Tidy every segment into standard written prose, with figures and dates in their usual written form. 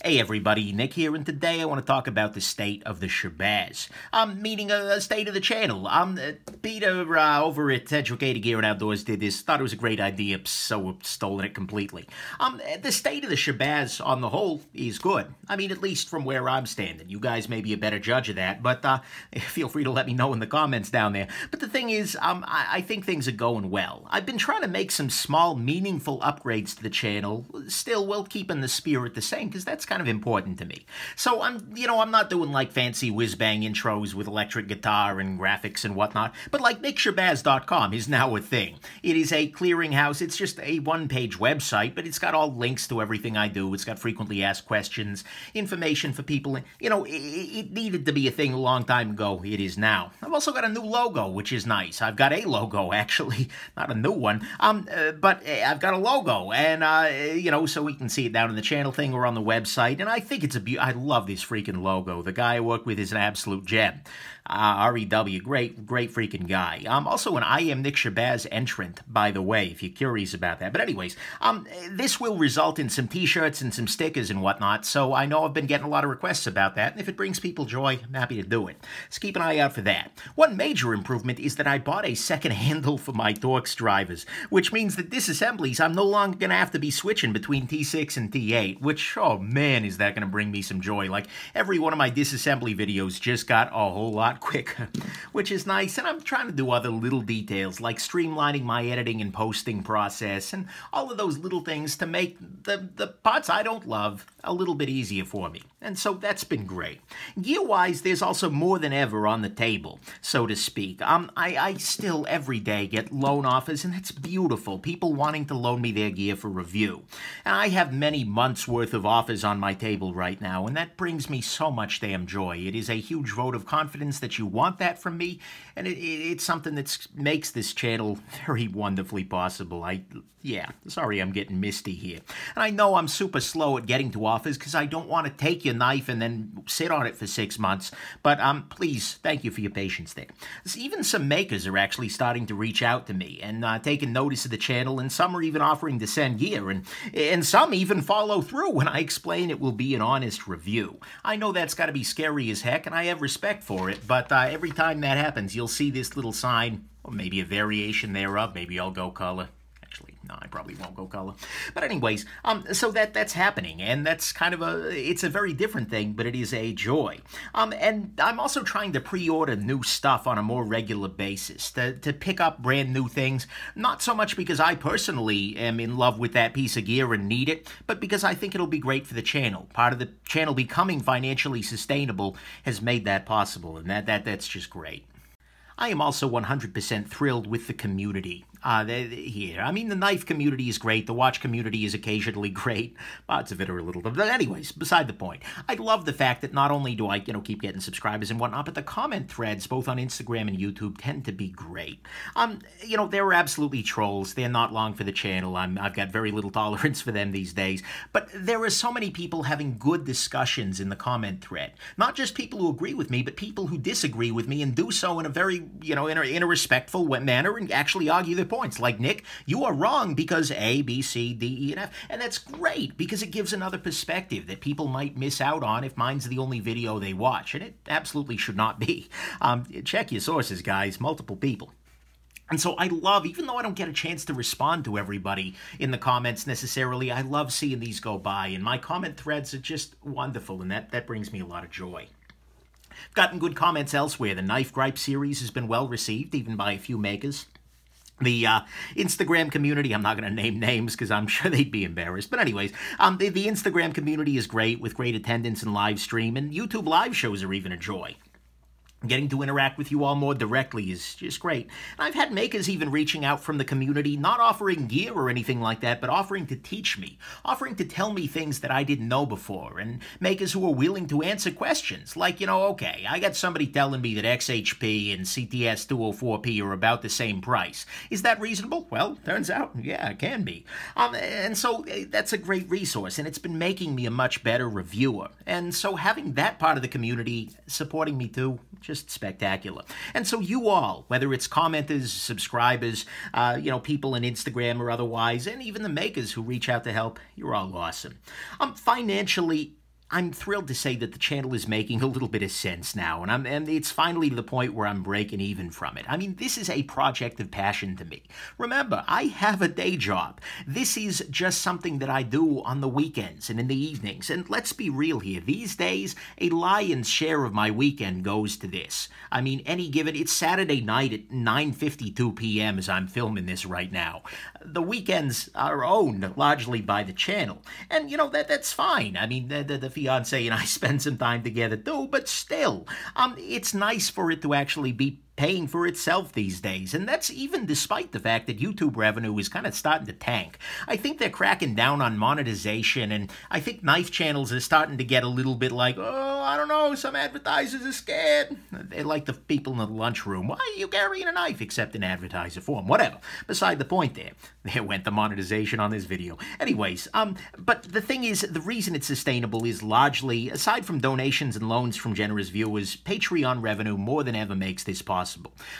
Hey everybody, Nick here, and today I want to talk about the state of the Shabazz. Meaning a state of the channel. Peter over at Educated Gear and Outdoors did this, thought it was a great idea, so I've stolen it completely. The state of the Shabazz on the whole is good. I mean, at least from where I'm standing. You guys may be a better judge of that, but feel free to let me know in the comments down there. But the thing is, I think things are going well. I've been trying to make some small, meaningful upgrades to the channel, still while keeping the spirit the same, because that's kind of important to me. So I'm not doing like fancy whiz-bang intros with electric guitar and graphics and whatnot, but like NickShabazz.com is now a thing. It is a clearinghouse. It's just a one-page website, but it's got all links to everything I do. It's got frequently asked questions, information for people. You know, it needed to be a thing a long time ago. It is now. I've also got a new logo, which is nice. I've got a logo, actually, not a new one, but I've got a logo, and so we can see it down in the channel thing or on the website. And I think it's I love this freaking logo. The guy I work with is an absolute gem. REW, great freaking guy. I'm also an I Am Nick Shabazz entrant, by the way, if you're curious about that. But anyways, this will result in some t-shirts and some stickers and whatnot, so I know I've been getting a lot of requests about that, and if it brings people joy, I'm happy to do it. So keep an eye out for that. One major improvement is that I bought a second handle for my Torx drivers, which means that disassemblies, I'm no longer going to have to be switching between T6 and T8, which, oh man, is that going to bring me some joy. Like, every one of my disassembly videos just got a whole lot quicker, which is nice, and I'm trying to do other little details, like streamlining my editing and posting process, and all of those little things to make the parts I don't love a little bit easier for me. And so that's been great. Gear-wise, there's also more than ever on the table, so to speak. I still, every day, get loan offers, and that's beautiful. People wanting to loan me their gear for review. And I have many months' worth of offers on my table right now, and that brings me so much damn joy. It is a huge vote of confidence that you want that from me, and it's something that makes this channel very wonderfully possible. Sorry I'm getting misty here. And I know I'm super slow at getting to offers because I don't want to take your knife and then sit on it for 6 months, but please, thank you for your patience there. Even some makers are actually starting to reach out to me and taking notice of the channel, and some are even offering to send gear, and some even follow through when I explain it will be an honest review. I know that's got to be scary as heck, and I have respect for it, but every time that happens, you'll see this little sign, or maybe a variation thereof. Maybe I'll go color. Actually, no, I probably won't go color. But anyways, so that's happening, and that's kind of it's a very different thing, but it is a joy. And I'm also trying to pre-order new stuff on a more regular basis, to pick up brand new things, not so much because I personally am in love with that piece of gear and need it, but because I think it'll be great for the channel. Part of the channel becoming financially sustainable has made that possible, and that's just great. I am also 100% thrilled with the community here. I mean, the knife community is great. The watch community is occasionally great. Parts of it are a little... But anyways, beside the point. I love the fact that not only do I, keep getting subscribers and whatnot, but the comment threads, both on Instagram and YouTube, tend to be great. They're absolutely trolls. They're not long for the channel. I've got very little tolerance for them these days. But there are so many people having good discussions in the comment thread. Not just people who agree with me, but people who disagree with me and do so in a very in a respectful manner and actually argue their points. Like, Nick, you are wrong because A, B, C, D, E, and F. And that's great because it gives another perspective that people might miss out on if mine's the only video they watch. And it absolutely should not be. Check your sources, guys. Multiple people. And so I love, even though I don't get a chance to respond to everybody in the comments necessarily, I love seeing these go by. And my comment threads are just wonderful, and that brings me a lot of joy. I've gotten good comments elsewhere. The Knife Gripe series has been well received, even by a few makers. The Instagram community, I'm not going to name names because I'm sure they'd be embarrassed. But anyways, the Instagram community is great with great attendance and live stream, and YouTube live shows are even a joy. Getting to interact with you all more directly is just great. And I've had makers even reaching out from the community, not offering gear or anything like that, but offering to teach me, offering to tell me things that I didn't know before, and makers who are willing to answer questions. Like, okay, I got somebody telling me that XHP and CTS 204P are about the same price. Is that reasonable? Well, turns out, yeah, it can be. And so that's a great resource, and it's been making me a much better reviewer. And so having that part of the community supporting me too, just spectacular. And so you all, whether it's commenters, subscribers, people on Instagram or otherwise, and even the makers who reach out to help, you're all awesome. Financially, I'm thrilled to say that the channel is making a little bit of sense now, and it's finally to the point where I'm breaking even from it. I mean, this is a project of passion to me. Remember, I have a day job. This is just something that I do on the weekends and in the evenings. And let's be real here. These days, a lion's share of my weekend goes to this. I mean, it's Saturday night at 9:52 p.m. as I'm filming this right now. The weekends are owned largely by the channel. And, that's fine. I mean, the fiance and I spend some time together too, but still, it's nice for it to actually be paying for itself these days, and that's even despite the fact that YouTube revenue is kind of starting to tank. I think they're cracking down on monetization, and I think knife channels are starting to get a little bit like, oh, I don't know, some advertisers are scared. They're like the people in the lunchroom. Why are you carrying a knife except in advertiser form? Whatever. Beside the point there. There went the monetization on this video. Anyways, but the thing is, the reason it's sustainable is largely, aside from donations and loans from generous viewers, Patreon revenue more than ever makes this possible.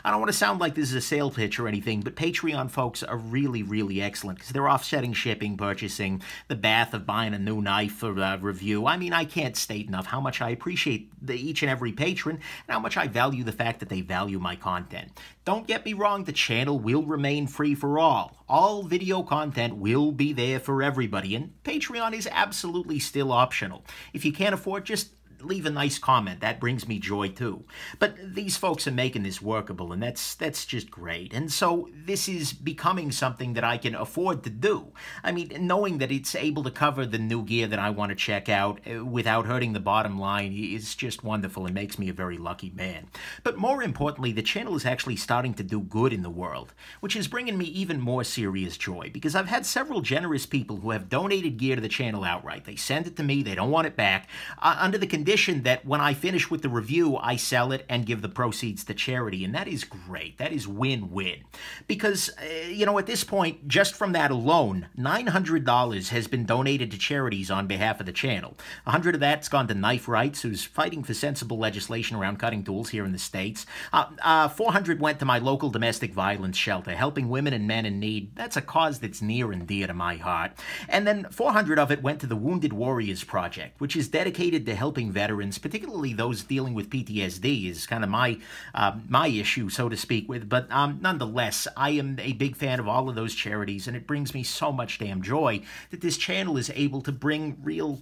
I don't want to sound like this is a sales pitch or anything, but Patreon folks are really, really excellent because they're offsetting shipping, purchasing, the bath of buying a new knife for review. I mean, I can't state enough how much I appreciate each and every patron and how much I value the fact that they value my content. Don't get me wrong, the channel will remain free for all. All video content will be there for everybody, and Patreon is absolutely still optional. If you can't afford, just leave a nice comment. That brings me joy too. But these folks are making this workable, and that's just great. And so this is becoming something that I can afford to do. I mean, knowing that it's able to cover the new gear that I want to check out without hurting the bottom line is just wonderful and makes me a very lucky man. But more importantly, the channel is actually starting to do good in the world, which is bringing me even more serious joy, because I've had several generous people who have donated gear to the channel outright. They send it to me, they don't want it back, under the condition that when I finish with the review, I sell it and give the proceeds to charity, and that is great. That is win-win. Because, at this point, just from that alone, $900 has been donated to charities on behalf of the channel. $100 of that's gone to Knife Rights, who's fighting for sensible legislation around cutting tools here in the States. $400 went to my local domestic violence shelter, helping women and men in need. That's a cause that's near and dear to my heart. And then $400 of it went to the Wounded Warriors Project, which is dedicated to helping veterans, particularly those dealing with PTSD, is kind of my issue, so to speak, but nonetheless, I am a big fan of all of those charities, and it brings me so much damn joy that this channel is able to bring real,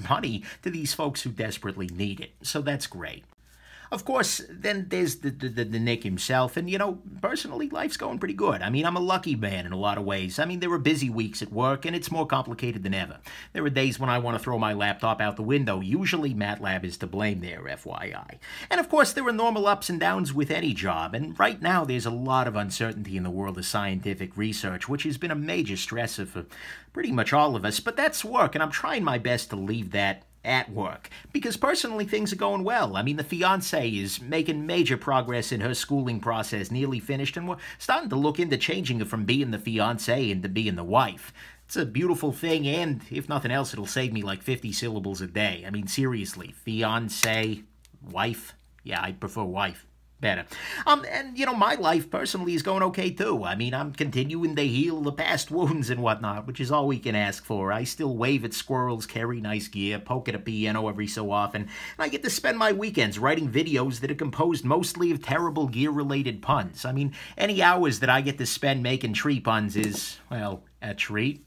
money to these folks who desperately need it. So that's great. Of course, then there's the Nick himself, and, personally, life's going pretty good. I mean, I'm a lucky man in a lot of ways. I mean, there are busy weeks at work, and it's more complicated than ever. There are days when I want to throw my laptop out the window. Usually, MATLAB is to blame there, FYI. And, of course, there are normal ups and downs with any job, and right now there's a lot of uncertainty in the world of scientific research, which has been a major stressor for pretty much all of us, but that's work, and I'm trying my best to leave that at work, because personally things are going well. I mean, the fiance is making major progress in her schooling process, nearly finished, and we're starting to look into changing her from being the fiance into being the wife. It's a beautiful thing, and if nothing else, it'll save me like 50 syllables a day. I mean, seriously, fiance, wife? Yeah, I prefer wife. Better. And, my life personally is going okay, too. I mean, I'm continuing to heal the past wounds and whatnot, which is all we can ask for. I still wave at squirrels, carry nice gear, poke at a piano every so often, and I get to spend my weekends writing videos that are composed mostly of terrible gear-related puns. I mean, any hours that I get to spend making tree puns is, a treat.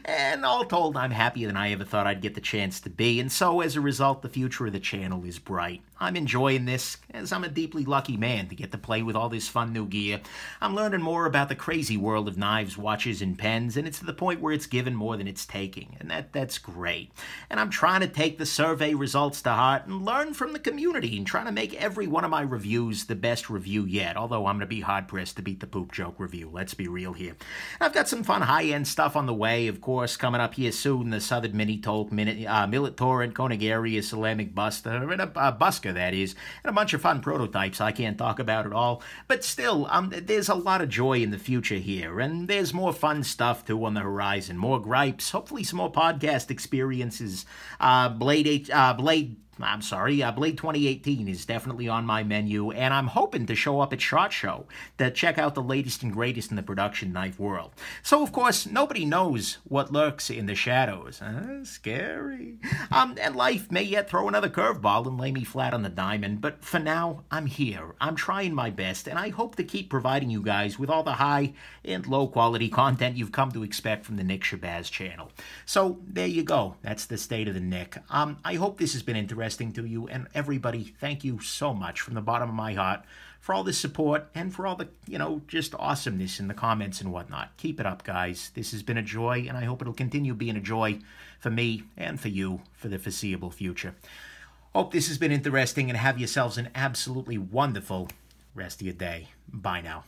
And all told, I'm happier than I ever thought I'd get the chance to be, and so as a result, the future of the channel is bright. I'm enjoying this, as I'm a deeply lucky man to get to play with all this fun new gear. I'm learning more about the crazy world of knives, watches, and pens, and it's to the point where it's giving more than it's taking, and that's great. And I'm trying to take the survey results to heart and learn from the community, and trying to make every one of my reviews the best review yet, although I'm going to be hard-pressed to beat the poop joke review, let's be real here. I've got some fun high-end stuff on the way, of course, coming up here soon, the Southern Mini-Tolt, Millet Torrent, Koenig Area, Ceramic Buster, and a Busker, that is, and a bunch of fun prototypes I can't talk about at all, but still, there's a lot of joy in the future here, and there's more fun stuff, too, on the horizon, more gripes, hopefully some more podcast experiences, Blade I'm sorry, Blade 2018 is definitely on my menu, and I'm hoping to show up at SHOT Show to check out the latest and greatest in the production knife world. So, of course, nobody knows what lurks in the shadows. Scary. And life may yet throw another curveball and lay me flat on the diamond, but for now, I'm here. I'm trying my best, and I hope to keep providing you guys with all the high and low quality content you've come to expect from the Nick Shabazz channel. So, there you go. That's the state of the Nick. I hope this has been interesting to you, and everybody, thank you so much from the bottom of my heart for all the support and for all the, just awesomeness in the comments and whatnot. Keep it up, guys. This has been a joy, and I hope it'll continue being a joy for me and for you for the foreseeable future. Hope this has been interesting, and have yourselves an absolutely wonderful rest of your day. Bye now.